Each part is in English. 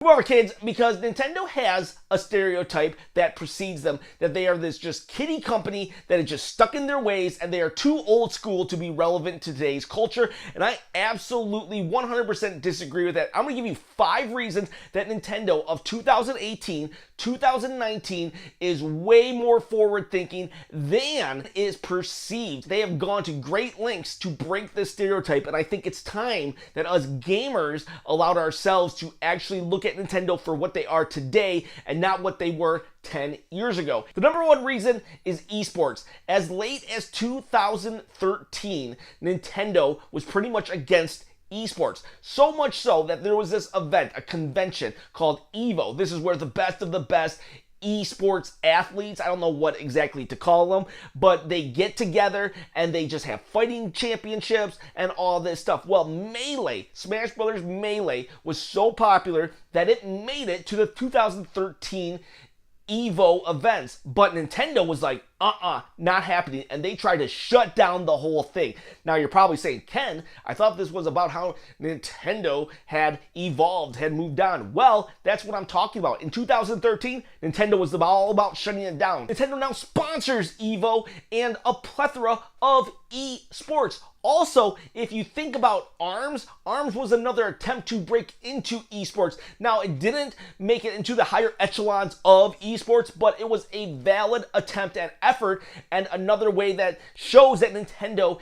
However, kids, because Nintendo has a stereotype that precedes them, that they are this just kiddie company that is just stuck in their ways and they are too old school to be relevant to today's culture, and I absolutely 100% disagree with that. I'm going to give you 5 reasons that Nintendo of 2018, 2019 is way more forward-thinking than is perceived. They have gone to great lengths to break this stereotype, and I think it's time that us gamers allowed ourselves to actually look at Nintendo for what they are today and not what they were 10 years ago. The number one reason is eSports. As late as 2013, Nintendo was pretty much against eSports. So much so that there was this event, a convention called EVO. This is where the best of the best esports athletes, I don't know what exactly to call them, but they get together and they just have fighting championships and all this stuff. Well, Melee, Smash Brothers Melee was so popular that it made it to the 2013 EVO events, but Nintendo was like, not happening, and they tried to shut down the whole thing. Now you're probably saying, Ken, I thought this was about how Nintendo had evolved, had moved on. Well, that's what I'm talking about. In 2013, Nintendo was all about shutting it down. Nintendo now sponsors EVO and a plethora of esports. Also, if you think about ARMS was another attempt to break into esports. Now, it didn't make it into the higher echelons of esports, but it was a valid attempt at effort and another way that shows that Nintendo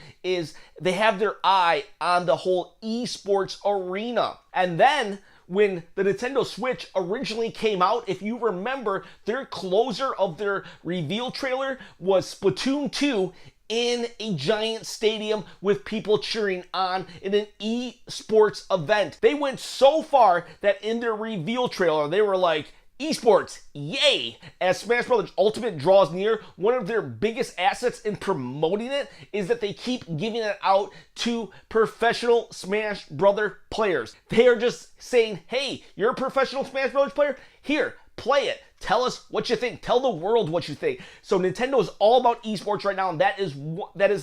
they have their eye on the whole esports arena. And then when the Nintendo Switch originally came out, if you remember, their closer of their reveal trailer was Splatoon 2 in a giant stadium with people cheering on in an esports event. They went so far that in their reveal trailer, they were like, esports, yay! As Smash Bros. Ultimate draws near, one of their biggest assets in promoting it is that they keep giving it out to professional Smash Brother players. They are just saying, hey, you're a professional Smash Brothers player? Here, play it. Tell us what you think. Tell the world what you think. So Nintendo is all about esports right now, and that is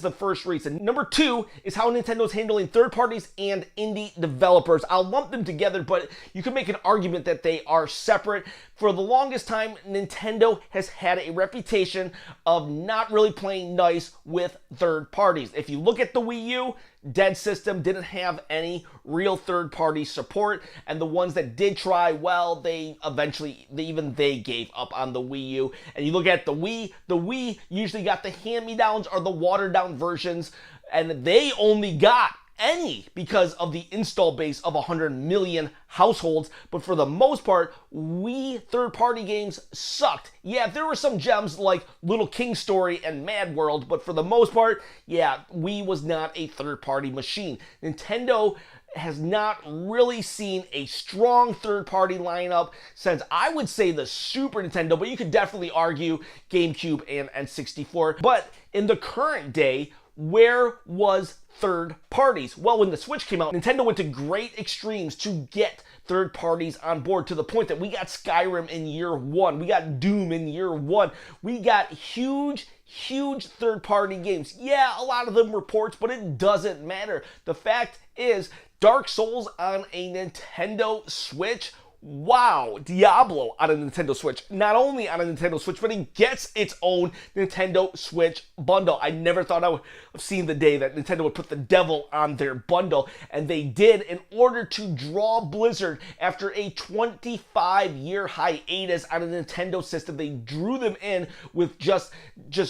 the first reason. Number 2 is how Nintendo is handling third parties and indie developers. I'll lump them together, but you can make an argument that they are separate. For the longest time, Nintendo has had a reputation of not really playing nice with third parties. If you look at the Wii U, dead system, didn't have any real third-party support, and the ones that did try, well, even they gave up on the Wii U. And you look at the Wii usually got the hand-me-downs or the watered-down versions, and they only got any because of the install base of 100 million households, but for the most part, Wii third-party games sucked. Yeah, there were some gems like Little King Story and Mad World, but for the most part, yeah, Wii was not a third-party machine. Nintendo has not really seen a strong third-party lineup since, I would say, the Super Nintendo, but you could definitely argue GameCube and N64. But in the current day, where was third parties? Well, when the Switch came out, Nintendo went to great extremes to get third parties on board, to the point that we got Skyrim in year 1, we got Doom in year 1, we got huge third-party games. Yeah, a lot of them were ports, but it doesn't matter. The fact is, Dark Souls on a Nintendo Switch, wow, Diablo on a Nintendo Switch. Not only on a Nintendo Switch, but it gets its own Nintendo Switch bundle. I never thought I would have seen the day that Nintendo would put the devil on their bundle, and they did in order to draw Blizzard after a 25-year hiatus on a Nintendo system. They drew them in with just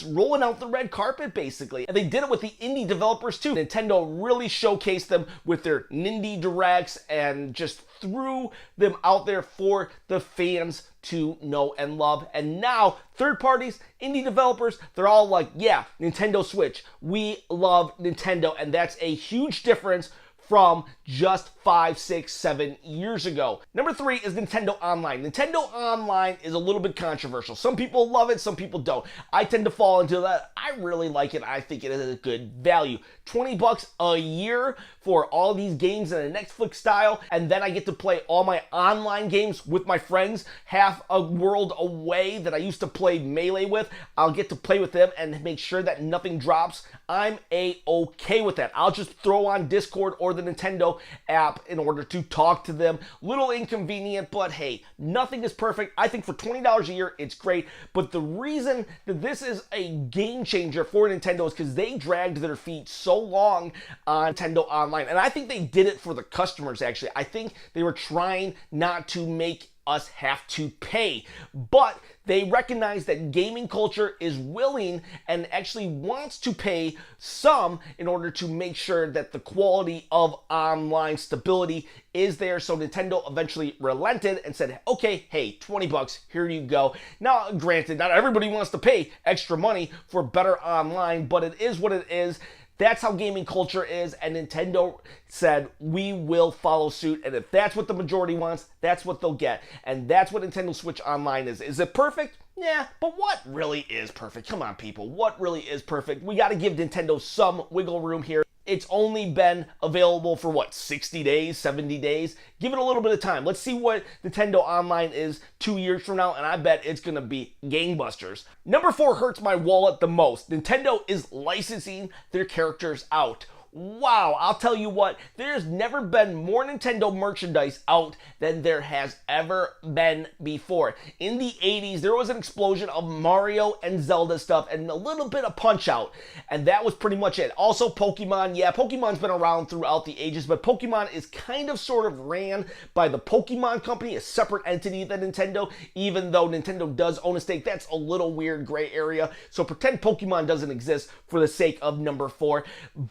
rolling out the red carpet, basically. And they did it with the indie developers, too. Nintendo really showcased them with their Nindy Directs and just threw them out there for the fans to know and love. And now third parties, indie developers, they're all like, yeah, Nintendo Switch, we love Nintendo. And that's a huge difference from just 5, 6, 7 years ago. Number 3 is Nintendo Online. Nintendo Online is a little bit controversial. Some people love it, some people don't. I tend to fall into that. I really like it. I think it is a good value. $20 a year for all these games in a Netflix style, and then I get to play all my online games with my friends half a world away that I used to play Melee with. I'll get to play with them and make sure that nothing drops. I'm A-okay with that. I'll just throw on Discord or the Nintendo app in order to talk to them. Little inconvenient, but hey, nothing is perfect. I think for $20 a year, it's great. But the reason that this is a game changer for Nintendo is because they dragged their feet so long on Nintendo Online. And I think they did it for the customers, actually. I think they were trying not to make us have to pay, but they recognize that gaming culture is willing and actually wants to pay some in order to make sure that the quality of online stability is there. So Nintendo eventually relented and said, okay, hey, $20, here you go. Now, granted, not everybody wants to pay extra money for better online, but it is what it is. That's how gaming culture is, and Nintendo said, we will follow suit, and if that's what the majority wants, that's what they'll get. And that's what Nintendo Switch Online is. Is it perfect? Yeah, but what really is perfect? Come on, people. What really is perfect? We got to give Nintendo some wiggle room here. It's only been available for, what, 60 days, 70 days? Give it a little bit of time. Let's see what Nintendo Online is 2 years from now, and I bet it's going to be gangbusters. Number 4 hurts my wallet the most. Nintendo is licensing their characters out. Wow, I'll tell you what, there's never been more Nintendo merchandise out than there has ever been before. In the 80s, there was an explosion of Mario and Zelda stuff and a little bit of Punch-Out, and that was pretty much it. Also, Pokemon. Yeah, Pokemon's been around throughout the ages, but Pokemon is kind of sort of ran by the Pokemon Company, a separate entity than Nintendo, even though Nintendo does own a stake. That's a little weird gray area, so pretend Pokemon doesn't exist for the sake of number 4.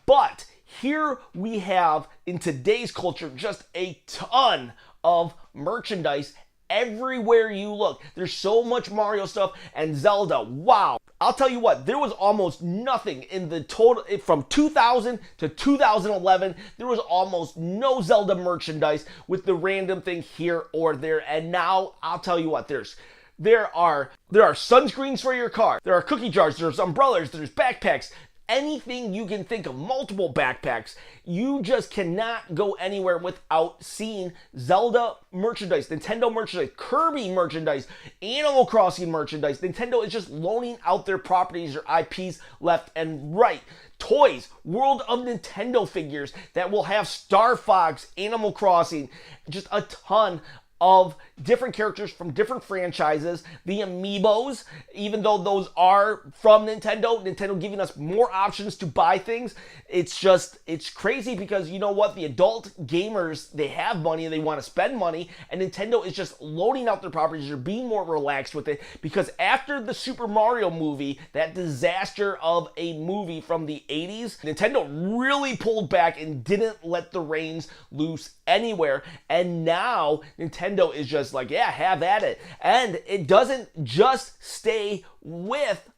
But here we have, in today's culture, just a ton of merchandise everywhere you look. There's so much Mario stuff and Zelda. Wow. I'll tell you what, there was almost nothing in the total, from 2000 to 2011, there was almost no Zelda merchandise with the random thing here or there. And now, I'll tell you what, there are sunscreens for your car. There are cookie jars, there's umbrellas, there's backpacks. Anything you can think of, multiple backpacks. You just cannot go anywhere without seeing Zelda merchandise, Nintendo merchandise, Kirby merchandise, Animal Crossing merchandise. Nintendo is just loaning out their properties or IPs left and right. Toys, World of Nintendo figures that will have Star Fox, Animal Crossing, just a ton of different characters from different franchises. The amiibos, even though those are from Nintendo giving us more options to buy things. It's crazy because you know what? The adult gamers, they have money and they want to spend money, and Nintendo is just loading out their properties. They're being more relaxed with it because after the Super Mario movie, that disaster of a movie from the 80s, Nintendo really pulled back and didn't let the reins loose anywhere. And now Nintendo is just like, yeah, have at it. And it doesn't just stay with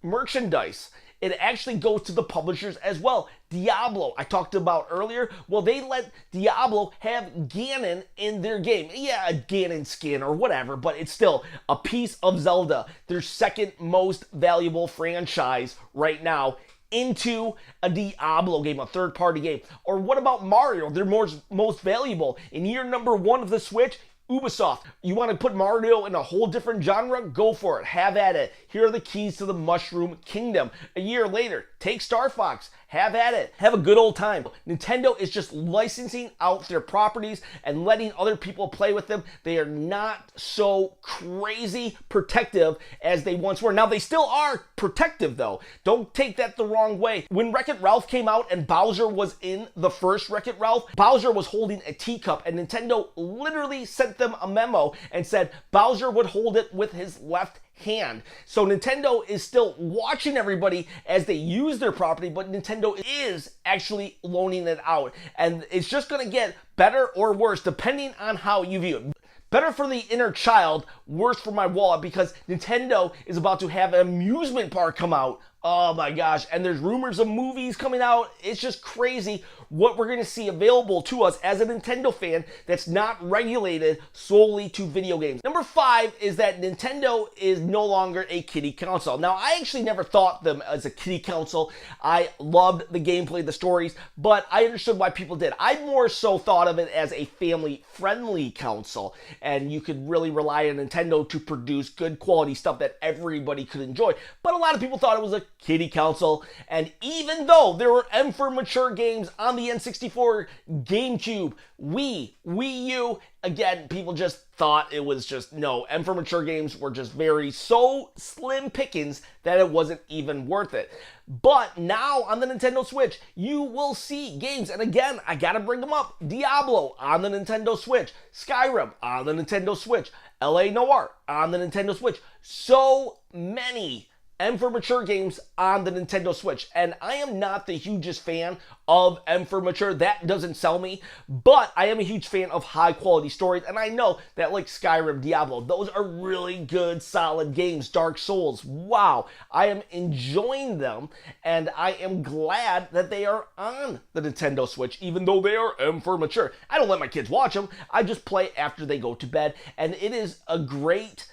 merchandise. It actually goes to the publishers as well. Diablo, I talked about earlier. Well, they let Diablo have Ganon in their game. Yeah, a Ganon skin or whatever, but it's still a piece of Zelda, their second most valuable franchise right now, into a Diablo game, a third-party game. Or what about Mario? They're most valuable. In year number 1 of the Switch, Ubisoft, you want to put Mario in a whole different genre? Go for it. Have at it. Here are the keys to the Mushroom Kingdom. A year later, take Star Fox. Have at it. Have a good old time. Nintendo is just licensing out their properties and letting other people play with them. They are not so crazy protective as they once were. Now, they still are protective, though. Don't take that the wrong way. When Wreck-It Ralph came out and Bowser was in the first Wreck-It Ralph, Bowser was holding a teacup, and Nintendo literally sent them a memo and said Bowser would hold it with his left hand. So Nintendo is still watching everybody as they use their property, but Nintendo is actually loaning it out. And it's just going to get better or worse depending on how you view it. Better for the inner child, worse for my wallet, because Nintendo is about to have an amusement park come out. Oh my gosh, and there's rumors of movies coming out. It's just crazy what we're going to see available to us as a Nintendo fan that's not regulated solely to video games. Number 5 is that Nintendo is no longer a kiddie console. Now, I actually never thought them as a kiddie console. I loved the gameplay, the stories, but I understood why people did. I more so thought of it as a family-friendly console, and you could really rely on Nintendo to produce good quality stuff that everybody could enjoy. But a lot of people thought it was a kiddie console. And even though there were M for Mature games on the N64, GameCube, Wii U, again, people just thought it was just, no, M for Mature games were just so slim pickings that it wasn't even worth it. But now on the Nintendo Switch, you will see games, and again, I gotta bring them up. Diablo on the Nintendo Switch, Skyrim on the Nintendo Switch, LA Noire on the Nintendo Switch. So many M for Mature games on the Nintendo Switch. And I am not the hugest fan of M for Mature. That doesn't sell me. But I am a huge fan of high quality stories. And I know that like Skyrim, Diablo, those are really good, solid games. Dark Souls, wow. I am enjoying them. And I am glad that they are on the Nintendo Switch, even though they are M for Mature. I don't let my kids watch them. I just play after they go to bed. And it is a great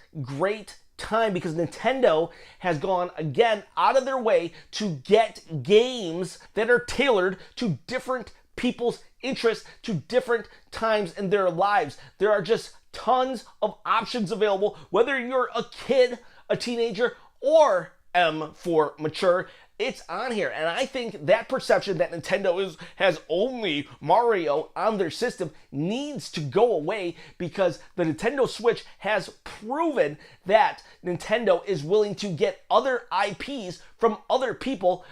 time because Nintendo has gone again out of their way to get games that are tailored to different people's interests, to different times in their lives. There are just tons of options available, whether you're a kid, a teenager, or M for Mature. It's on here, and I think that perception that Nintendo has only Mario on their system needs to go away, because the Nintendo Switch has proven that Nintendo is willing to get other IPs from other people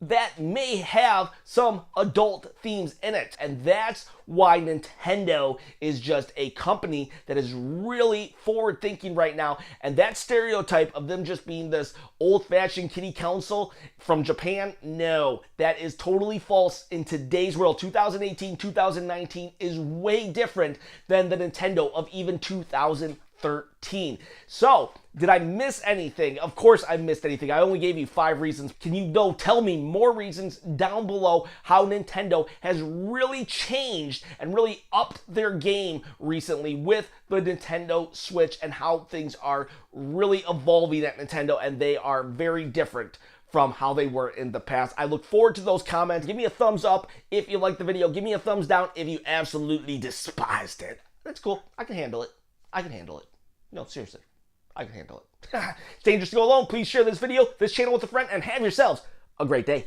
that may have some adult themes in it. And that's why Nintendo is just a company that is really forward thinking right now. And that stereotype of them just being this old-fashioned kiddie console from Japan, no, that is totally false. In today's world, 2018, 2019 is way different than the Nintendo of even 2013. So, did I miss anything? Of course I missed anything. I only gave you 5 reasons. Can you tell me more reasons down below how Nintendo has really changed and really upped their game recently with the Nintendo Switch, and how things are really evolving at Nintendo, and they are very different from how they were in the past. I look forward to those comments. Give me a thumbs up if you liked the video. Give me a thumbs down if you absolutely despised it. That's cool. I can handle it. I can handle it. No, seriously. I can handle it. It's dangerous to go alone. Please share this video, this channel with a friend, and have yourselves a great day.